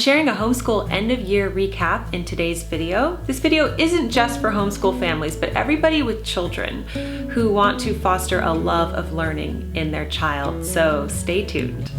sharing a homeschool end-of-year recap in today's video. This video isn't just for homeschool families, but everybody with children who want to foster a love of learning in their child, so stay tuned.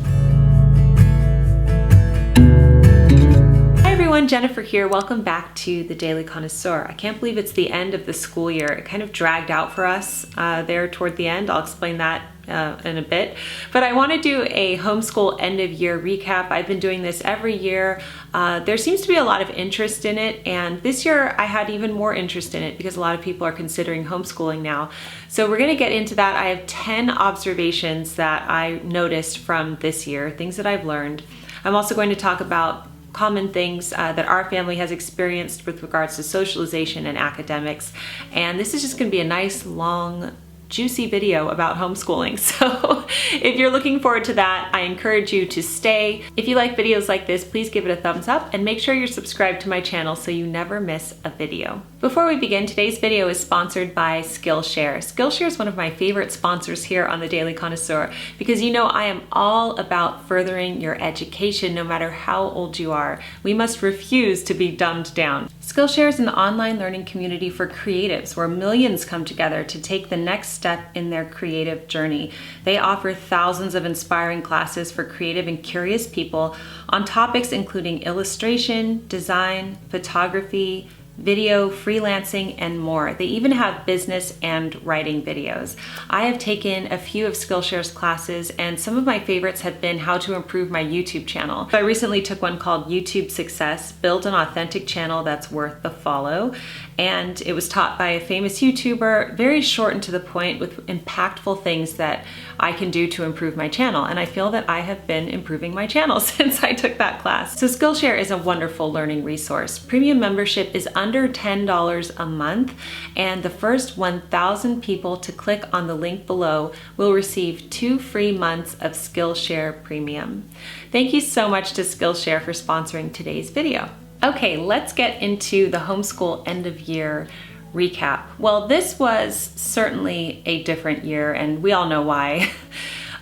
Hi everyone, Jennifer here. Welcome back to the Daily Connoisseur. I can't believe it's the end of the school year. It kind of dragged out for us there toward the end. I'll explain that in a bit, but I want to do a homeschool end of year recap. I've been doing this every year. There seems to be a lot of interest in it, and this year I had even more interest in it because a lot of people are considering homeschooling now. So we're going to get into that. I have 10 observations that I noticed from this year, things that I've learned. I'm also going to talk about common things that our family has experienced with regards to socialization and academics, and this is just going to be a nice long juicy video about homeschooling. So if you're looking forward to that, I encourage you to stay. If you like videos like this, please give it a thumbs up and make sure you're subscribed to my channel so you never miss a video. Before we begin, today's video is sponsored by Skillshare. Skillshare is one of my favorite sponsors here on the Daily Connoisseur because you know I am all about furthering your education no matter how old you are. We must refuse to be dumbed down. Skillshare is an online learning community for creatives where millions come together to take the next step in their creative journey. They offer thousands of inspiring classes for creative and curious people on topics including illustration, design, photography, video, freelancing, and more. They even have business and writing videos. I have taken a few of Skillshare's classes, and some of my favorites have been how to improve my YouTube channel. I recently took one called YouTube Success, Build an Authentic Channel That's Worth the Follow, and it was taught by a famous YouTuber, very short and to the point with impactful things that I can do to improve my channel. And I feel that I have been improving my channel since I took that class. So Skillshare is a wonderful learning resource. Premium membership is under $10 a month, and the first 1,000 people to click on the link below will receive 2 free months of Skillshare Premium. Thank you so much to Skillshare for sponsoring today's video. Okay, let's get into the homeschool end of year recap. Well, this was certainly a different year, and we all know why.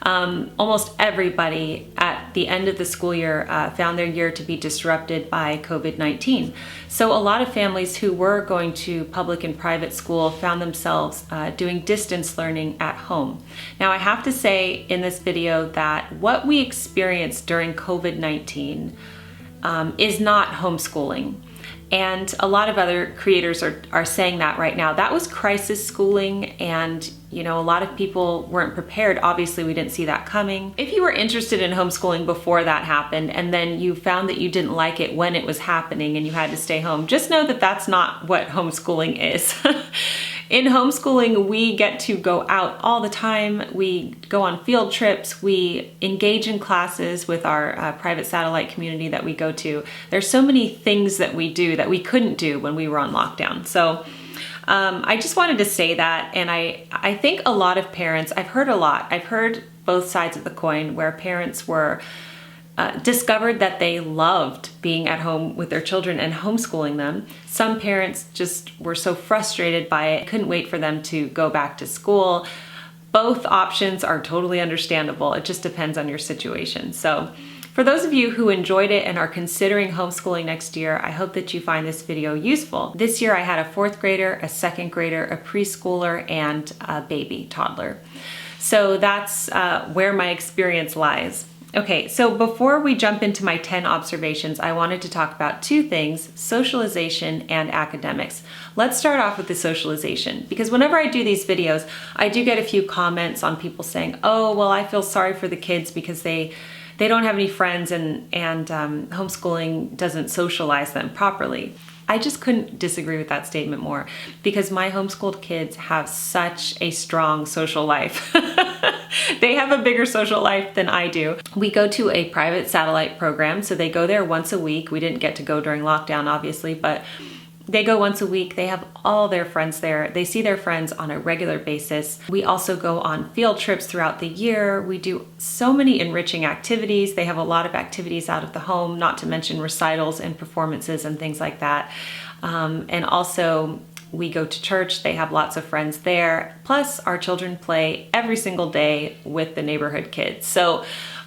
Almost everybody at the end of the school year found their year to be disrupted by COVID-19. So a lot of families who were going to public and private school found themselves doing distance learning at home. Now I have to say in this video that what we experienced during COVID-19 is not homeschooling. And a lot of other creators are saying that right now. That was crisis schooling, and you know, a lot of people weren't prepared. Obviously, we didn't see that coming. If you were interested in homeschooling before that happened, and then you found that you didn't like it when it was happening and you had to stay home, just know that that's not what homeschooling is. In homeschooling, we get to go out all the time. We go on field trips. We engage in classes with our private satellite community that we go to. There's so many things that we do that we couldn't do when we were on lockdown. So I just wanted to say that. And I think a lot of parents, I've heard both sides of the coin where parents were discovered that they loved being at home with their children and homeschooling them. Some parents just were so frustrated by it, couldn't wait for them to go back to school. Both options are totally understandable. It just depends on your situation. So for those of you who enjoyed it and are considering homeschooling next year, I hope that you find this video useful. This year I had a 4th grader, a 2nd grader, a preschooler, and a baby toddler. So that's where my experience lies. Okay, so before we jump into my 10 observations, I wanted to talk about 2 things, socialization and academics. Let's start off with the socialization, because whenever I do these videos, I do get a few comments on people saying, oh, well, I feel sorry for the kids because they don't have any friends and homeschooling doesn't socialize them properly. I just couldn't disagree with that statement more because my homeschooled kids have such a strong social life. They have a bigger social life than I do. We go to a private satellite program, so they go there once a week. We didn't get to go during lockdown, obviously, but they go once a week. They have all their friends there. They see their friends on a regular basis. We also go on field trips throughout the year. We do so many enriching activities. They have a lot of activities out of the home, not to mention recitals and performances and things like that. And also, we go to church. They have lots of friends there. Plus, our children play every single day with the neighborhood kids. So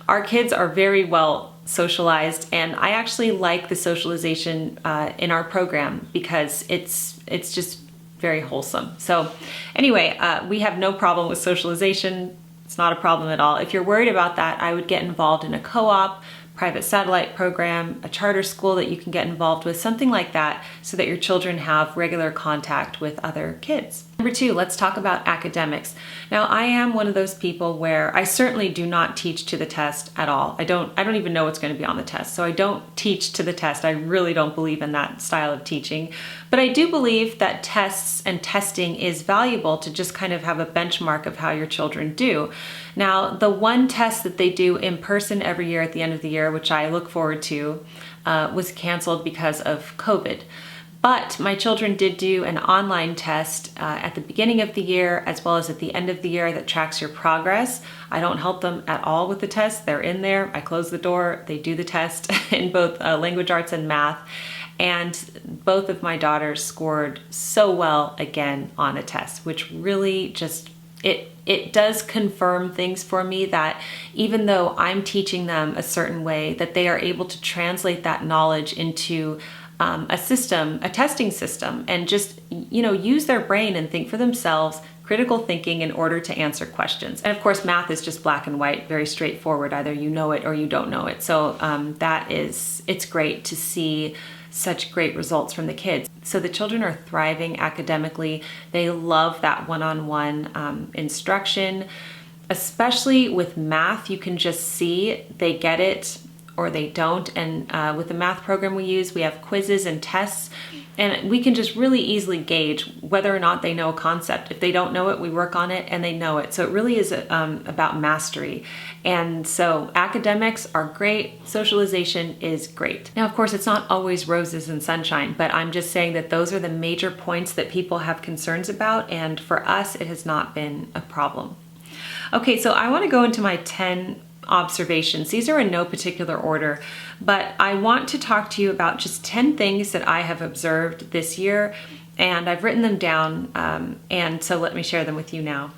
our kids are very well socialized, and I actually like the socialization in our program because it's just very wholesome. So anyway, we have no problem with socialization. It's not a problem at all. If you're worried about that, I would get involved in a co-op, private satellite program, a charter school that you can get involved with, something like that, so that your children have regular contact with other kids. Number 2, let's talk about academics. Now, I am one of those people where I certainly do not teach to the test at all. I don't even know what's going to be on the test. So I don't teach to the test. I really don't believe in that style of teaching. But I do believe that tests and testing is valuable to just kind of have a benchmark of how your children do. Now, the one test that they do in person every year at the end of the year, which I look forward to, was canceled because of COVID. But my children did do an online test at the beginning of the year as well as at the end of the year that tracks your progress. I don't help them at all with the test. They're in there. I close the door. They do the test in both language arts and math. And both of my daughters scored so well again on a test, which really just, it does confirm things for me that even though I'm teaching them a certain way, that they are able to translate that knowledge into a system, a testing system, and just, use their brain and think for themselves, critical thinking in order to answer questions. And of course, math is just black and white, very straightforward. Either you know it or you don't know it. So it's great to see such great results from the kids. So the children are thriving academically. They love that one-on-one instruction, especially with math. You can just see they get it or they don't. And with the math program we use, we have quizzes and tests, and we can just really easily gauge whether or not they know a concept. If they don't know it, we work on it and they know it. So it really is about mastery. And so academics are great. Socialization is great. Now, of course, it's not always roses and sunshine, but I'm just saying that those are the major points that people have concerns about. And for us, it has not been a problem. Okay, so I want to go into my 10 observations. These are in no particular order, but I want to talk to you about just 10 things that I have observed this year, and I've written them down, and so let me share them with you now.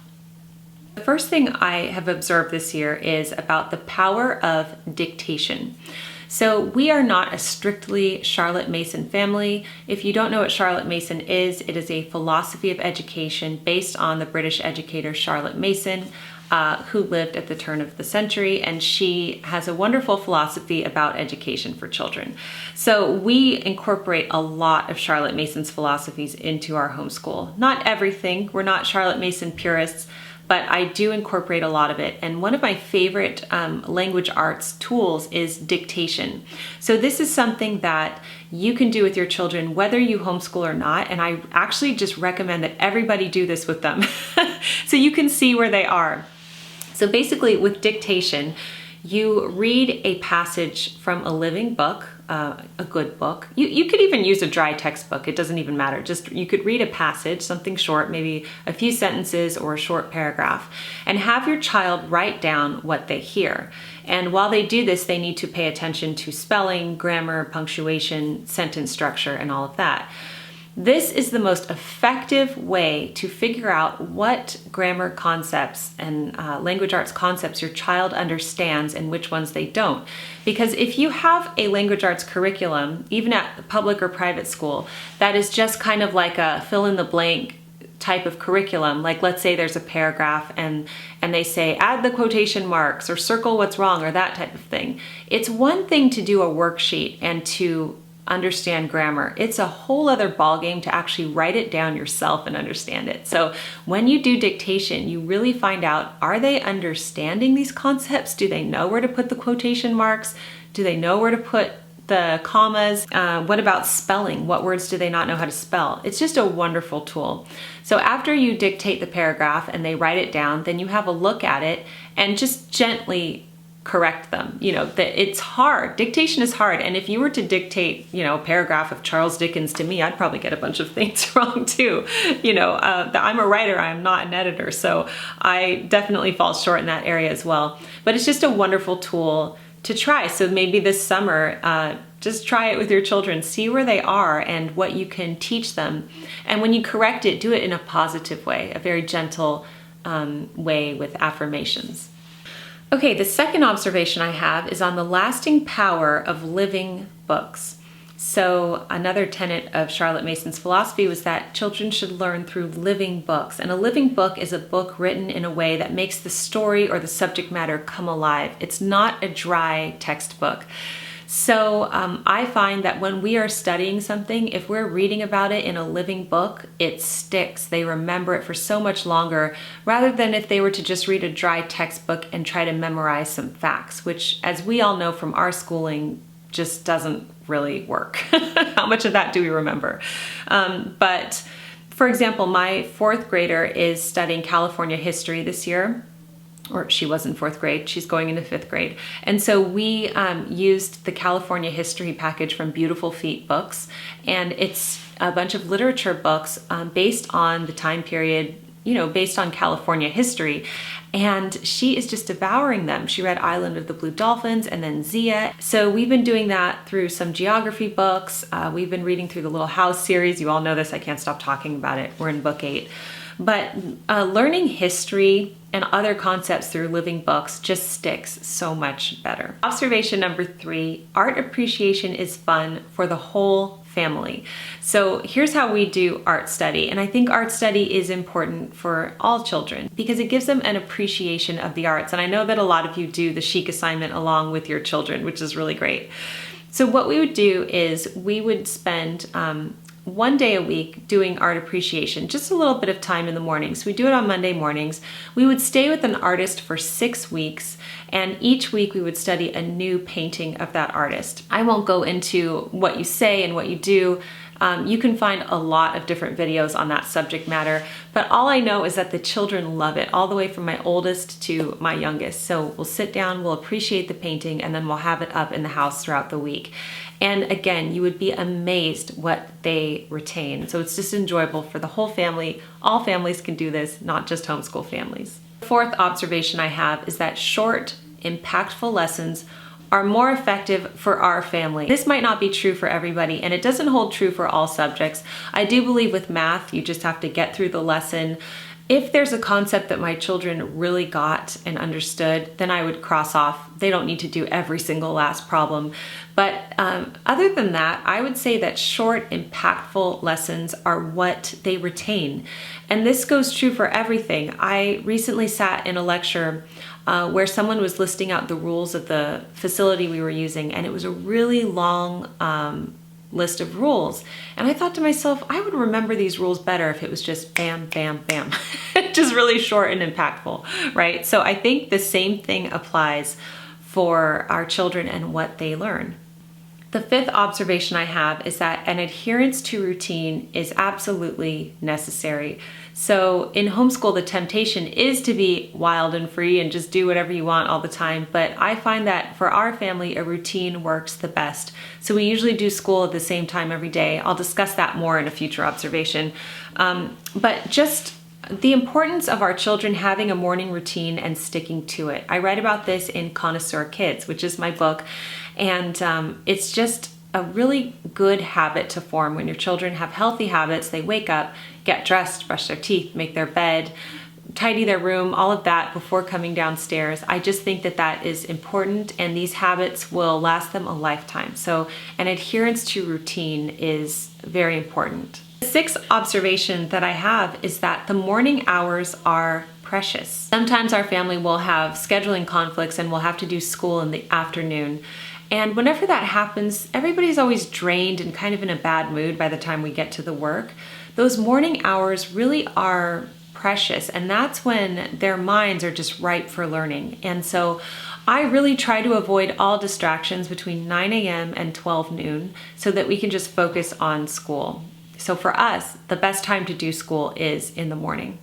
The first thing I have observed this year is about the power of dictation. So we are not a strictly Charlotte Mason family. If you don't know what Charlotte Mason is, it is a philosophy of education based on the British educator Charlotte Mason, who lived at the turn of the century, and she has a wonderful philosophy about education for children. So we incorporate a lot of Charlotte Mason's philosophies into our homeschool. Not everything, we're not Charlotte Mason purists, but I do incorporate a lot of it. And one of my favorite language arts tools is dictation. So this is something that you can do with your children, whether you homeschool or not. And I actually just recommend that everybody do this with them so you can see where they are. So basically with dictation, you read a passage from a living book, a good book. You could even use a dry textbook. It doesn't even matter. Just you could read a passage, something short, maybe a few sentences or a short paragraph, and have your child write down what they hear. And while they do this, they need to pay attention to spelling, grammar, punctuation, sentence structure, and all of that. This is the most effective way to figure out what grammar concepts and language arts concepts your child understands and which ones they don't. Because if you have a language arts curriculum, even at public or private school, that is just kind of like a fill in the blank type of curriculum, like let's say there's a paragraph and they say add the quotation marks or circle what's wrong or that type of thing. It's one thing to do a worksheet and to understand grammar. It's a whole other ballgame to actually write it down yourself and understand it. So when you do dictation, you really find out, are they understanding these concepts? Do they know where to put the quotation marks? Do they know where to put the commas? What about spelling? What words do they not know how to spell? It's just a wonderful tool. So after you dictate the paragraph and they write it down, then you have a look at it and just gently correct them. That it's hard. Dictation is hard. And if you were to dictate, a paragraph of Charles Dickens to me, I'd probably get a bunch of things wrong too. I'm a writer, I'm not an editor. So I definitely fall short in that area as well. But it's just a wonderful tool to try. So maybe this summer, just try it with your children, see where they are and what you can teach them. And when you correct it, do it in a positive way, a very gentle way with affirmations. Okay, the second observation I have is on the lasting power of living books. So another tenet of Charlotte Mason's philosophy was that children should learn through living books. And a living book is a book written in a way that makes the story or the subject matter come alive. It's not a dry textbook. So I find that when we are studying something, if we're reading about it in a living book, it sticks. They remember it for so much longer, rather than if they were to just read a dry textbook and try to memorize some facts, which, as we all know from our schooling, just doesn't really work. How much of that do we remember? But for example, my fourth grader is studying California history this year. Or she was in fourth grade, she's going into fifth grade. And so we used the California history package from Beautiful Feet Books. And it's a bunch of literature books based on the time period, based on California history. And she is just devouring them. She read Island of the Blue Dolphins and then Zia. So we've been doing that through some geography books. We've been reading through the Little House series. You all know this, I can't stop talking about it. We're in book 8. But learning history and other concepts through living books just sticks so much better. Observation number 3, art appreciation is fun for the whole family. So here's how we do art study. And I think art study is important for all children because it gives them an appreciation of the arts. And I know that a lot of you do the Chic assignment along with your children, which is really great. So what we would do is we would spend one day a week doing art appreciation, just a little bit of time in the morning. So we do it on Monday mornings. We would stay with an artist for 6 weeks, and each week we would study a new painting of that artist. I won't go into what you say and what you do. You can find a lot of different videos on that subject matter, but all I know is that the children love it, all the way from my oldest to my youngest. So we'll sit down, we'll appreciate the painting, and then we'll have it up in the house throughout the week. And again, you would be amazed what they retain. So it's just enjoyable for the whole family. All families can do this, not just homeschool families. The fourth observation I have is that short, impactful lessons are more effective for our family. This might not be true for everybody, and it doesn't hold true for all subjects. I do believe with math, you just have to get through the lesson. If there's a concept that my children really got and understood, then I would cross off. They don't need to do every single last problem. But other than that, I would say that short, impactful lessons are what they retain. And this goes true for everything. I recently sat in a lecture where someone was listing out the rules of the facility we were using, and it was a really long list of rules. And I thought to myself, I would remember these rules better if it was just bam, bam, bam. Just really short and impactful, right? So I think the same thing applies for our children and what they learn. The fifth observation I have is that an adherence to routine is absolutely necessary. So in homeschool, the temptation is to be wild and free and just do whatever you want all the time. But I find that for our family, a routine works the best. So we usually do school at the same time every day. I'll discuss that more in a future observation. But just the importance of our children having a morning routine and sticking to it. I write about this in Connoisseur Kids, which is my book. And it's just a really good habit to form when your children have healthy habits. They wake up, get dressed, brush their teeth, make their bed, tidy their room, all of that before coming downstairs. I just think that that is important, and these habits will last them a lifetime. So an adherence to routine is very important. The sixth observation that I have is that the morning hours are precious. Sometimes our family will have scheduling conflicts and we'll have to do school in the afternoon. And whenever that happens, everybody's always drained and kind of in a bad mood by the time we get to the work. Those morning hours really are precious, and that's when their minds are just ripe for learning. And so I really try to avoid all distractions between 9 a.m. and 12 noon so that we can just focus on school. So for us, the best time to do school is in the morning.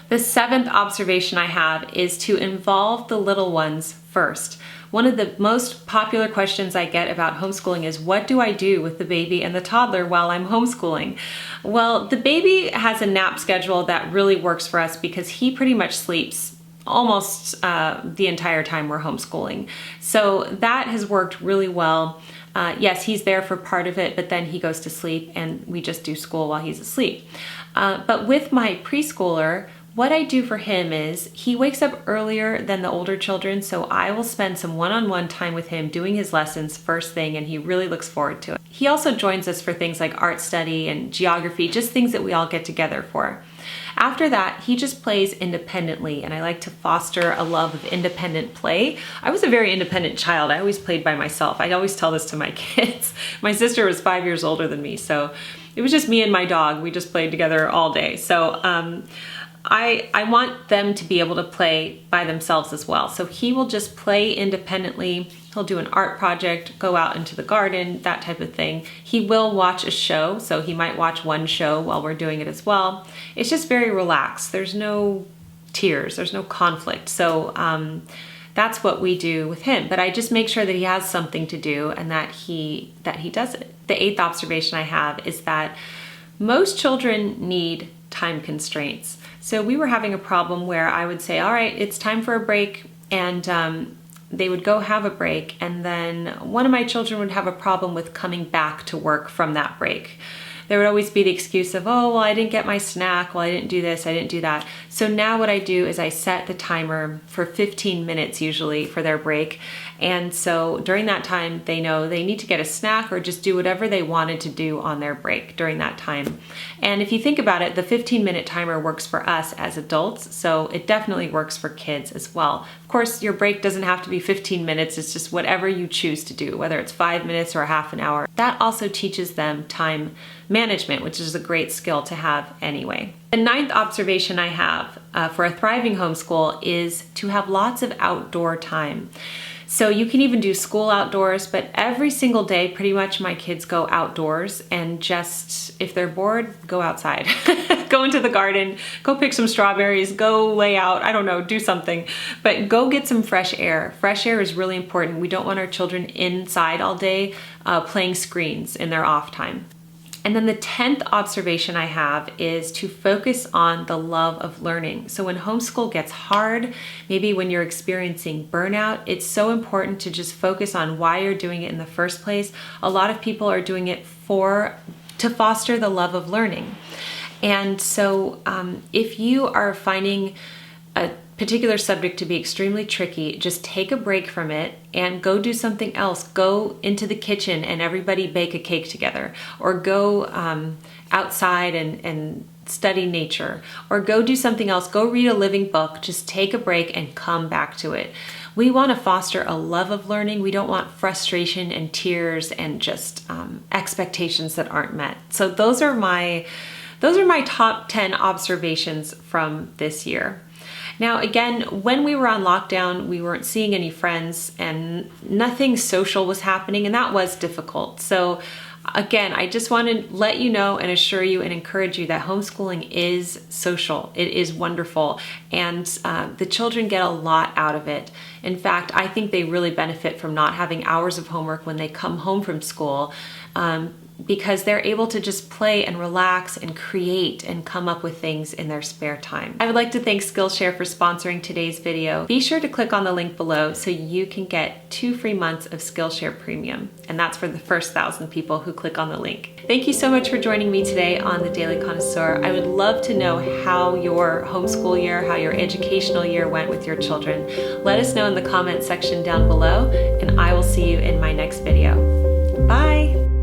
The seventh observation I have is to involve the little ones first. One of the most popular questions I get about homeschooling is, what do I do with the baby and the toddler while I'm homeschooling? Well, the baby has a nap schedule that really works for us because he pretty much sleeps almost the entire time we're homeschooling. So that has worked really well. Yes, he's there for part of it, but then he goes to sleep and we just do school while he's asleep. But with my preschooler, what I do for him is he wakes up earlier than the older children, so I will spend some one-on-one time with him doing his lessons first thing, and he really looks forward to it. He also joins us for things like art study and geography, just things that we all get together for. After that, he just plays independently, and I like to foster a love of independent play. I was a very independent child. I always played by myself. I always tell this to my kids. My sister was 5 years older than me, so it was just me and my dog. We just played together all day. So I want them to be able to play by themselves as well. So he will just play independently. He'll do an art project, go out into the garden, that type of thing. He will watch a show, so he might watch one show while we're doing it as well. It's just very relaxed. There's no tears, there's no conflict. So that's what we do with him. But I just make sure that he has something to do and that he does it. The eighth observation I have is that most children need time constraints. So we were having a problem where I would say, all right, it's time for a break, and they would go have a break, and then one of my children would have a problem with coming back to work from that break. There would always be the excuse of, oh, well, I didn't get my snack, well, I didn't do this, I didn't do that. So now what I do is I set the timer for 15 minutes usually for their break. And so during that time, they know they need to get a snack or just do whatever they wanted to do on their break during that time. And if you think about it, the 15-minute timer works for us as adults, so it definitely works for kids as well. Of course, your break doesn't have to be 15 minutes, it's just whatever you choose to do, whether it's 5 minutes or a half an hour. That also teaches them time management, which is a great skill to have anyway. The ninth observation I have for a thriving homeschool is to have lots of outdoor time. So you can even do school outdoors, but every single day, pretty much my kids go outdoors and just, if they're bored, go outside. Go into the garden, go pick some strawberries, go lay out, I don't know, do something, but go get some fresh air. Fresh air is really important. We don't want our children inside all day playing screens in their off time. And then the 10th observation I have is to focus on the love of learning. So when homeschool gets hard, maybe when you're experiencing burnout, it's so important to just focus on why you're doing it in the first place. A lot of people are doing it to foster the love of learning. And so if you are finding a particular subject to be extremely tricky, just take a break from it and go do something else. Go into the kitchen and everybody bake a cake together, or go outside and study nature, or go do something else. Go read a living book. Just take a break and come back to it. We want to foster a love of learning. We don't want frustration and tears and just expectations that aren't met. So those are my top 10 observations from this year. Now, again, when we were on lockdown, we weren't seeing any friends and nothing social was happening, and that was difficult. So again, I just want to let you know and assure you and encourage you that homeschooling is social. It is wonderful, and the children get a lot out of it. In fact, I think they really benefit from not having hours of homework when they come home from school, because they're able to just play and relax and create and come up with things in their spare time. I would like to thank Skillshare for sponsoring today's video. Be sure to click on the link below so you can get 2 free months of Skillshare Premium, and that's for the first 1,000 people who click on the link. Thank you so much for joining me today on the Daily Connoisseur. I would love to know how your homeschool year, how your educational year went with your children. Let us know in the comment section down below, and I will see you in my next video. Bye!